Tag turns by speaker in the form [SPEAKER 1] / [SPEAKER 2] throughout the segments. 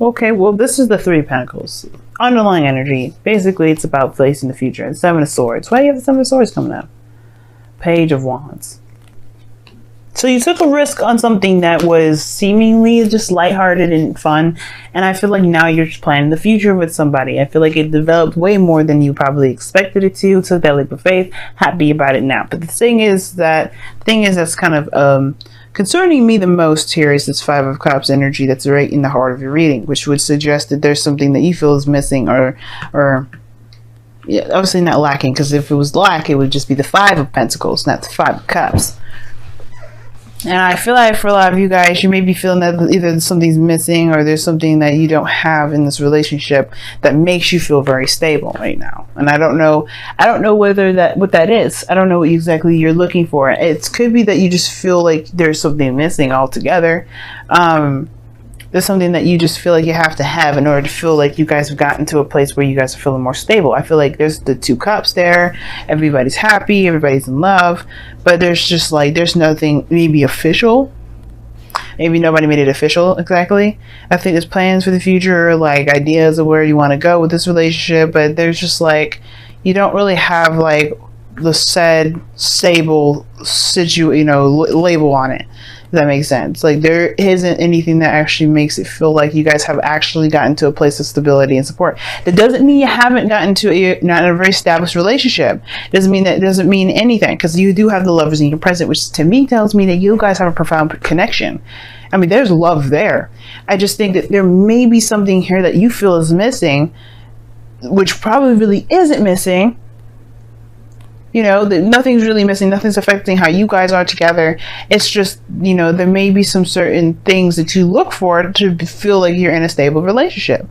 [SPEAKER 1] Okay, well, this is the Three of Pentacles. Underlying energy. Basically, it's about facing the future. And Seven of Swords. Why do you have the Seven of Swords coming up? Page of Wands. So you took a risk on something that was seemingly just lighthearted and fun. And I feel like now you're just planning the future with somebody. I feel like it developed way more than you probably expected it to. Took that leap of faith. Happy about it now. But the thing is that's kind of concerning me the most here is this Five of Cups energy that's right in the heart of your reading, which would suggest that there's something that you feel is missing or yeah, obviously not lacking, because if it was lack, it would just be the Five of Pentacles, not the Five of Cups. And I feel like for a lot of you guys, you may be feeling that either something's missing or there's something that you don't have in this relationship that makes you feel very stable right now. And I don't know whether what that is. I don't know what exactly you're looking for. It could be that you just feel like there's something missing altogether. There's something that you just feel like you have to have in order to feel like you guys have gotten to a place where you guys are feeling more stable. I feel like there's the Two Cups there. Everybody's happy. Everybody's in love. But there's just like, there's nothing maybe official. Maybe nobody made it official exactly. I think there's plans for the future, like ideas of where you want to go with this relationship. But there's just like, you don't really have like the said stable label on it. If that makes sense. Like there isn't anything that actually makes it feel like you guys have actually gotten to a place of stability and support. That doesn't mean you haven't gotten to not a very established relationship. Doesn't mean anything, because you do have the Lovers in your present, which to me tells me that you guys have a profound connection. I mean, there's love there. I just think that there may be something here that you feel is missing, which probably really isn't missing. That nothing's really missing. Nothing's affecting how you guys are together. It's just, there may be some certain things that you look for to feel like you're in a stable relationship.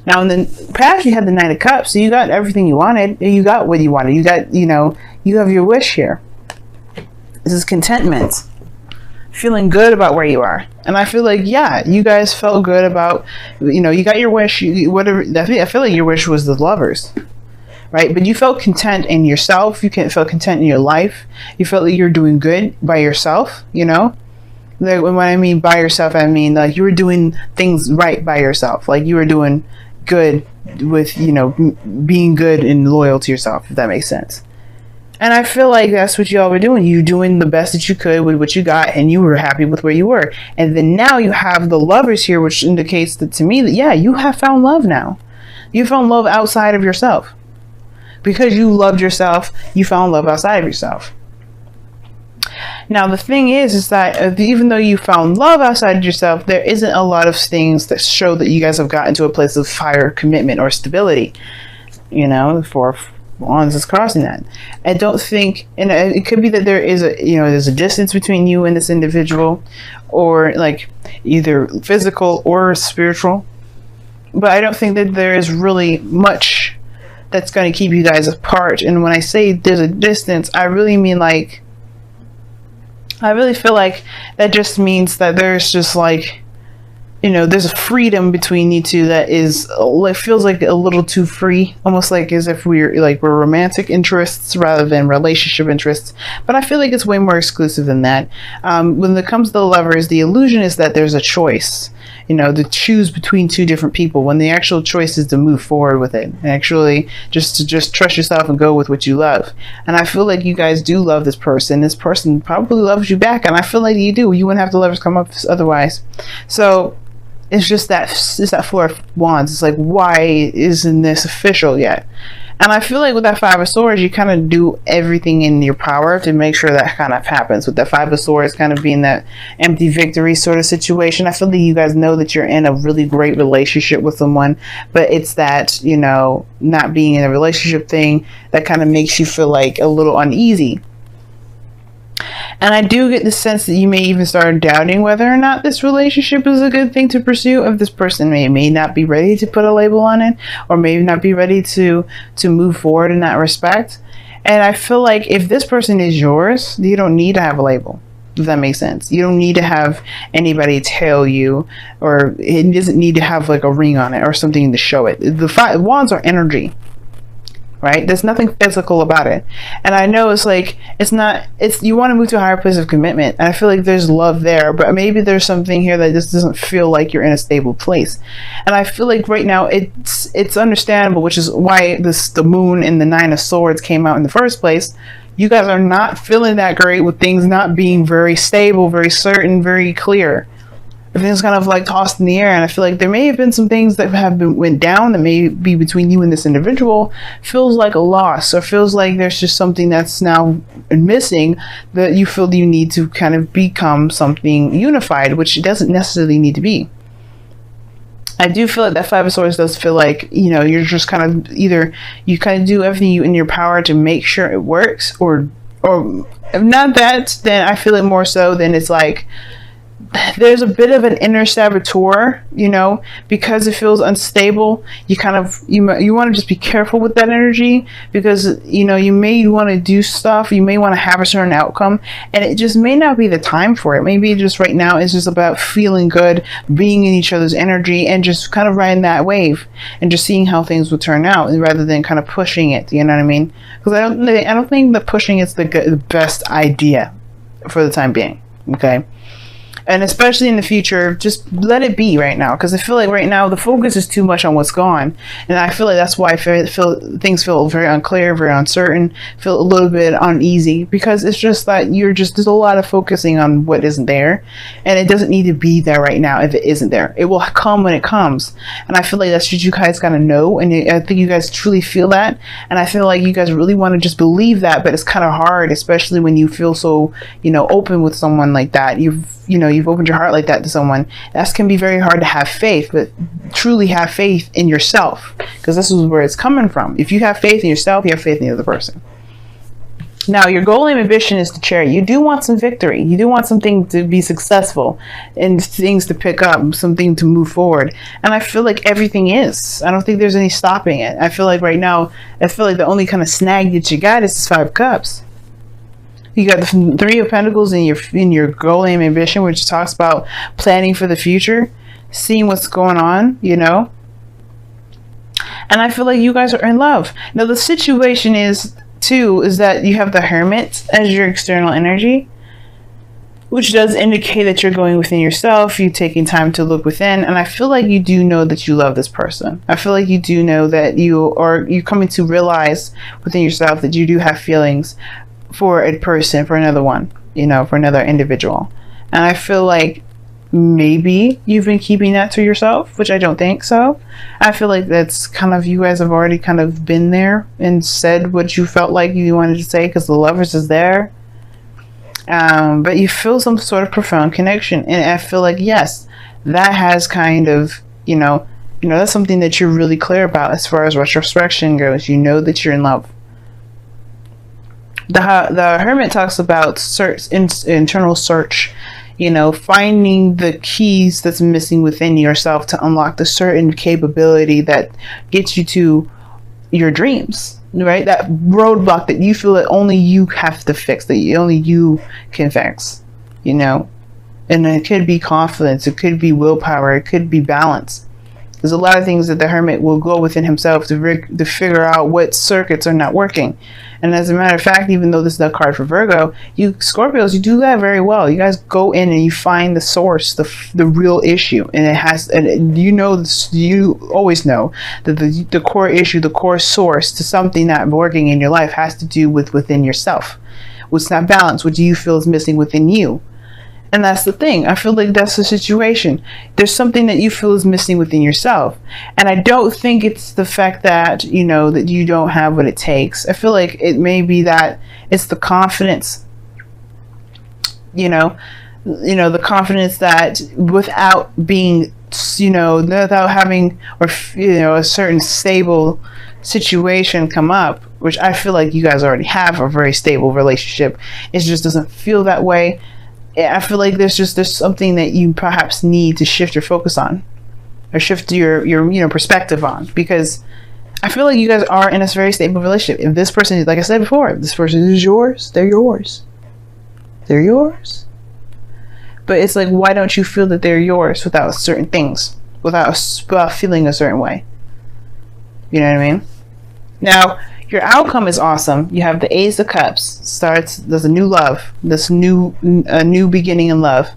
[SPEAKER 1] Now, in the past, you had the Knight of Cups, so you got everything you wanted. You got what you wanted. You got, you have your wish here. This is contentment. Feeling good about where you are. And I feel like, yeah, you guys felt good about, you got your wish. I feel like your wish was the Lovers. Right? But you felt content in yourself. You felt content in your life. You felt like you're doing good by yourself, Like when I mean by yourself, I mean like you were doing things right by yourself. Like you were doing good with, being good and loyal to yourself, if that makes sense. And I feel like that's what y'all were doing. You doing the best that you could with what you got, and you were happy with where you were. And then now you have the Lovers here, which indicates that to me that, yeah, you have found love now. You found love outside of yourself. Because you loved yourself, you found love outside of yourself. Now, the thing is that even though you found love outside of yourself, there isn't a lot of things that show that you guys have gotten to a place of fire, commitment, or stability. The Four of Wands is crossing that. I don't think, and it could be that there is there's a distance between you and this individual, or like either physical or spiritual. But I don't think that there is really much that's going to keep you guys apart. And when I say there's a distance, I really mean like, I really feel like that just means that there's just like, there's a freedom between you two that is, it feels like a little too free, almost like as if we're romantic interests rather than relationship interests. But I feel like it's way more exclusive than that. When it comes to the Lovers, the illusion is that there's a choice, to choose between two different people, when the actual choice is to move forward with it and actually just trust yourself and go with what you love. And I feel like you guys do love this person. This person probably loves you back, and I feel like you do. You wouldn't have the Lovers come up otherwise. So it's just that Four of Wands. It's like, why isn't this official yet? And I feel like with that Five of Swords, you kind of do everything in your power to make sure that kind of happens. With that Five of Swords kind of being that empty victory sort of situation, I feel like you guys know that you're in a really great relationship with someone, but it's that, not being in a relationship thing that kind of makes you feel like a little uneasy. And I do get the sense that you may even start doubting whether or not this relationship is a good thing to pursue, if this person may not be ready to put a label on it, or maybe not be ready to move forward in that respect. And I feel like if this person is yours, you don't need to have a label, if that makes sense. You don't need to have anybody tell you, or it doesn't need to have like a ring on it or something to show it. The Five Wands are energy. right? There's nothing physical about it. And I know it's like, you want to move to a higher place of commitment. And I feel like there's love there, but maybe there's something here that just doesn't feel like you're in a stable place. And I feel like right now it's understandable, which is why the moon and the Nine of Swords came out in the first place. You guys are not feeling that great with things not being very stable, very certain, very clear. Everything's kind of like tossed in the air, and I feel like there may have been some things that went down that may be between you and this individual. Feels like a loss, or feels like there's just something that's now missing that you feel you need to kind of become something unified, which it doesn't necessarily need to be. I do feel like that Five of Swords does feel like, you're just kind of either you kind of do everything in your power to make sure it works, or if not that, then I feel it more so than it's like there's a bit of an inner saboteur, because it feels unstable. You kind of you want to just be careful with that energy, because you may want to do stuff, you may want to have a certain outcome, and it just may not be the time for it. Maybe just right now it's just about feeling good, being in each other's energy, and just kind of riding that wave and just seeing how things will turn out, rather than kind of pushing it. You know what I mean? Because I don't think that pushing is the best idea for the time being. Okay. And especially in the future, just let it be right now. Because I feel like right now the focus is too much on what's gone. And I feel like that's why I feel things feel very unclear, very uncertain, feel a little bit uneasy. Because it's just that there's a lot of focusing on what isn't there. And it doesn't need to be there right now if it isn't there. It will come when it comes. And I feel like that's what you guys gotta know. And I think you guys truly feel that. And I feel like you guys really want to just believe that. But it's kind of hard, especially when you feel so, open with someone like that. You've opened your heart like that to someone. That can be very hard to have faith, but truly have faith in yourself, because this is where it's coming from. If you have faith in yourself, you have faith in the other person. Now, your goal and ambition is to Chariot. You do want some victory. You do want something to be successful and things to pick up, something to move forward. And I feel like everything is. I don't think there's any stopping it. I feel like right now, the only kind of snag that you got is this Five of Cups. You got the Three of Pentacles in your goal and ambition, which talks about planning for the future, seeing what's going on, And I feel like you guys are in love. Now, the situation is that you have the Hermit as your external energy, which does indicate that you're going within yourself, you taking time to look within. And I feel like you do know that you love this person. I feel like you do know that you're coming to realize within yourself that you do have feelings for a person, for another one, for another individual. And I feel like maybe you've been keeping that to yourself, which I don't think so. I feel like that's kind of, you guys have already kind of been there and said what you felt like you wanted to say, because the Lovers is there. But you feel some sort of profound connection. And I feel like, yes, that has kind of, that's something that you're really clear about as far as retrospection goes. You know that you're in love. The Hermit talks about internal search, finding the keys that's missing within yourself to unlock the certain capability that gets you to your dreams, right? That roadblock that you feel that only you have to fix, that only you can fix, And it could be confidence, it could be willpower, it could be balance. There's a lot of things that the Hermit will go within himself to figure out what circuits are not working. And as a matter of fact, even though this is a card for Virgo, you Scorpios, you do that very well. You guys go in and you find the source, the real issue, and you always know that the core issue, the core source to something not working in your life has to do with within yourself. What's not balanced? What do you feel is missing within you? And that's the thing. I feel like that's the situation. There's something that you feel is missing within yourself. And I don't think it's the fact that, that you don't have what it takes. I feel like it may be that it's the confidence, the confidence that without being, without having, a certain stable situation come up, which I feel like you guys already have a very stable relationship. It just doesn't feel that way. I feel like there's something that you perhaps need to shift your focus on, or shift your perspective on, because I feel like you guys are in a very stable relationship. If this person, like I said before, if this person is yours, they're yours. They're yours. But it's like, why don't you feel that they're yours without certain things, without feeling a certain way? You know what I mean? Now, Your outcome is awesome. You have the Ace of Cups. There's a new love, this new beginning in love.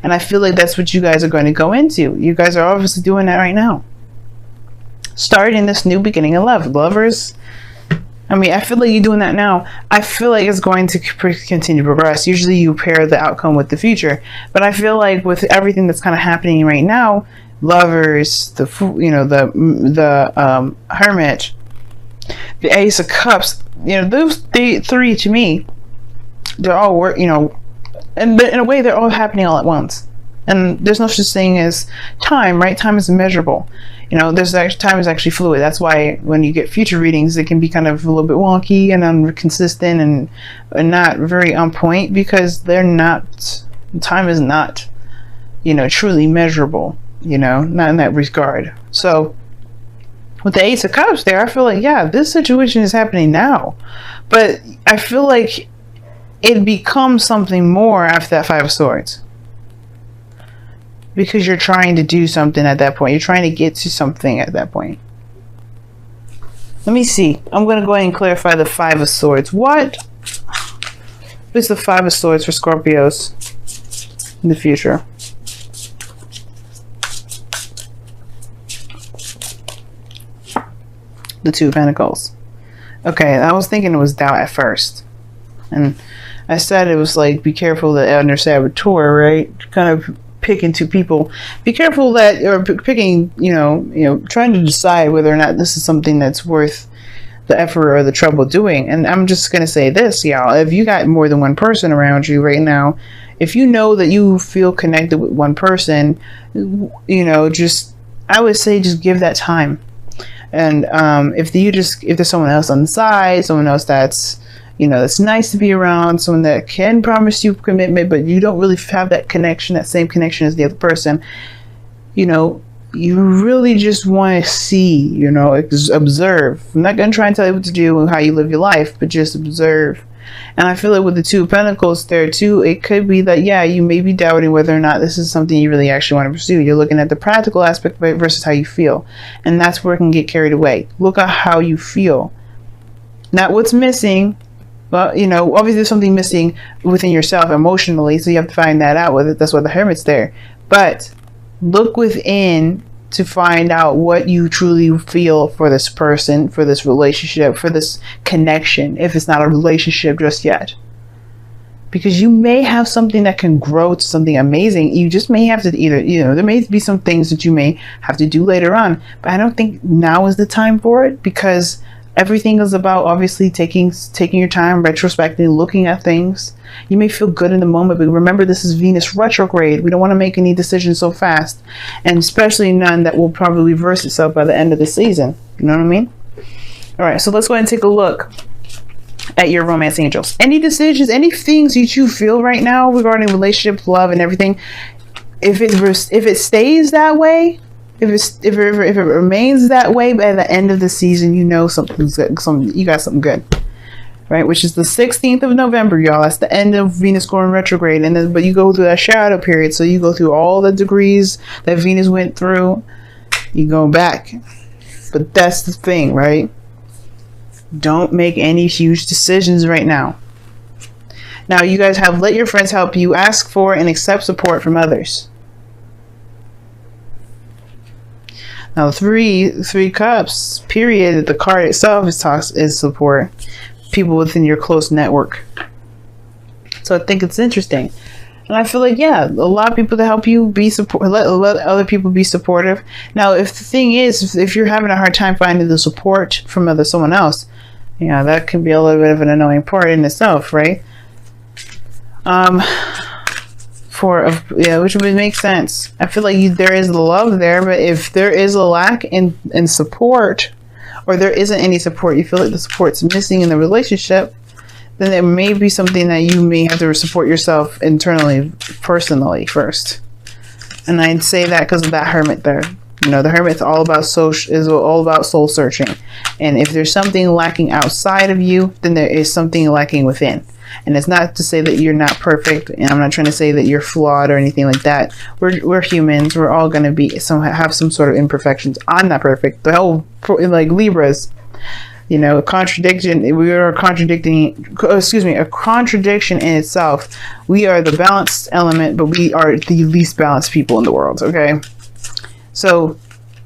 [SPEAKER 1] And I feel like that's what you guys are going to go into. You guys are obviously doing that right now. Starting this new beginning in love. Lovers, I mean, I feel like you're doing that now. I feel like it's going to continue to progress. Usually you pair the outcome with the future. But I feel like with everything that's kind of happening right now, Lovers, the Hermit, the Ace of Cups, those three to me, they're all and in a way they're all happening all at once. And there's no such thing as time, right? Time is immeasurable. Time is actually fluid. That's why when you get future readings, it can be kind of a little bit wonky and inconsistent and not very on point, because time is not, truly measurable, not in that regard. So with the Ace of Cups there, I feel like, yeah, this situation is happening now. But I feel like it becomes something more after that Five of Swords. Because you're trying to do something at that point. You're trying to get to something at that point. Let me see. I'm going to go ahead and clarify the Five of Swords. What is the Five of Swords for Scorpios in the future? The Two of Pentacles. Okay, I was thinking it was doubt at first. And I said it was like, be careful that under saboteur, right? Kind of picking two people. Be careful that you're picking, trying to decide whether or not this is something that's worth the effort or the trouble doing. And I'm just going to say this, y'all. If you got more than one person around you right now, if you know that you feel connected with one person, I would say just give that time. And if there's someone else on the side, someone else that's it's nice to be around, someone that can promise you commitment, but you don't really have that connection, that same connection as the other person, you really just want to see, observe. I'm not going to try and tell you what to do and how you live your life, but just observe. And I feel like with the Two of Pentacles there too, it could be that, yeah, you may be doubting whether or not this is something you really actually want to pursue. You're looking at the practical aspect of it versus how you feel. And that's where it can get carried away. Look at how you feel. Not what's missing. Well, obviously there's something missing within yourself emotionally, so you have to find that out with it. That's why the Hermit's there. But look within to find out what you truly feel for this person, for this relationship, for this connection, if it's not a relationship just yet. Because you may have something that can grow to something amazing. You just may have to there may be some things that you may have to do later on. But I don't think now is the time for it, because everything is about obviously taking your time, retrospecting, looking at things. You may feel good in the moment, but remember, this is Venus retrograde. We don't want to make any decisions so fast, and especially none that will probably reverse itself by the end of the season. You know what I mean? All right, so let's go ahead and take a look at your romance angels. Any decisions, any things that you feel right now regarding relationships, love, and everything, if it stays that way, if it remains that way by the end of the season, something's good. You got something good, right? Which is the 16th of November, y'all. That's the end of Venus going retrograde, but you go through that shadow period. So you go through all the degrees that Venus went through. You go back, but that's the thing, right? Don't make any huge decisions right now. Now, you guys have let your friends help you. Ask for and accept support from others. Now, three cups, period, the card itself is support. People within your close network. So I think it's interesting. And I feel like, yeah, a lot of people to help you be let other people be supportive. Now, if the thing is, if you're having a hard time finding the support from someone else, that can be a little bit of an annoying part in itself, right? Which would make sense. I feel like there is love there, but if there is a lack in support, or there isn't any support, you feel like the support's missing in the relationship, then there may be something that you may have to support yourself internally, personally first. And I'd say that because of that Hermit there. The Hermit's all about soul searching. And if there's something lacking outside of you, then there is something lacking within. And it's not to say that you're not perfect, and I'm not trying to say that you're flawed or anything like that. We're humans. We're all going to have some sort of imperfections. I'm not perfect. The whole, like Libras, You know, a contradiction. We are contradicting. Excuse me, a contradiction in itself. We are the balanced element, but we are the least balanced people in the world. Okay, so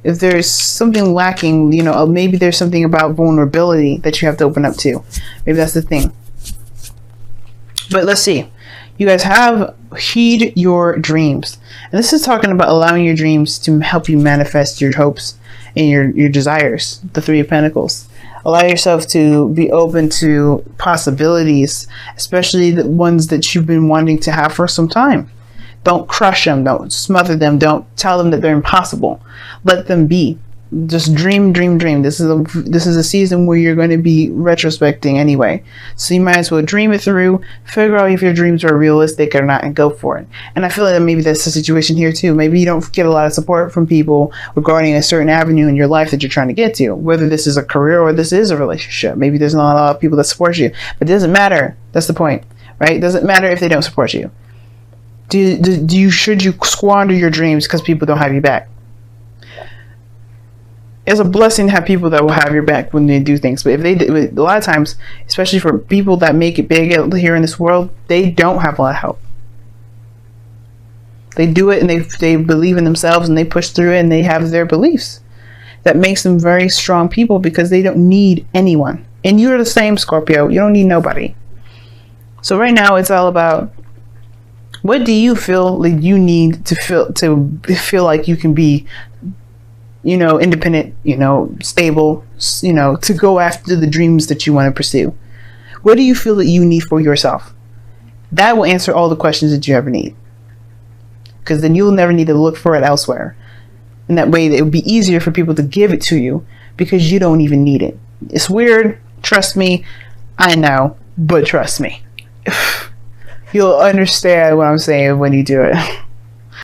[SPEAKER 1] if there's something lacking, you know, maybe there's something about vulnerability that you have to open up to. Maybe that's the thing. But let's see. You guys have heed your dreams. And this is talking about allowing your dreams to help you manifest your hopes and your desires. The Three of Pentacles. Allow yourself to be open to possibilities, especially the ones that you've been wanting to have for some time. Don't crush them. Don't smother them. Don't tell them that they're impossible. Let them be. Just dream, dream, dream. This is a season where you're going to be retrospecting anyway. So you might as well dream it through, figure out if your dreams are realistic or not, and go for it. And I feel like maybe that's the situation here too. Maybe you don't get a lot of support from people regarding a certain avenue in your life that you're trying to get to, whether this is a career or this is a relationship. Maybe there's not a lot of people that support you, but it doesn't matter. That's the point, right? It doesn't matter if they don't support you. Should you squander your dreams because people don't have you back? It's a blessing to have people that will have your back when they do things. But if they do, a lot of times, especially for people that make it big here in this world, they don't have a lot of help. They do it and they believe in themselves and they push through it and they have their beliefs. That makes them very strong people because they don't need anyone. And you're the same, Scorpio. You don't need nobody. So right now it's all about, what do you feel like you need to feel like you can be, you know, independent, you know, stable, you know, to go after the dreams that you want to pursue? What do you feel that you need for yourself? That will answer all the questions that you ever need. Because then you'll never need to look for it elsewhere. And that way it would be easier for people to give it to you because you don't even need it. It's weird. Trust me. I know. But trust me. You'll understand what I'm saying when you do it.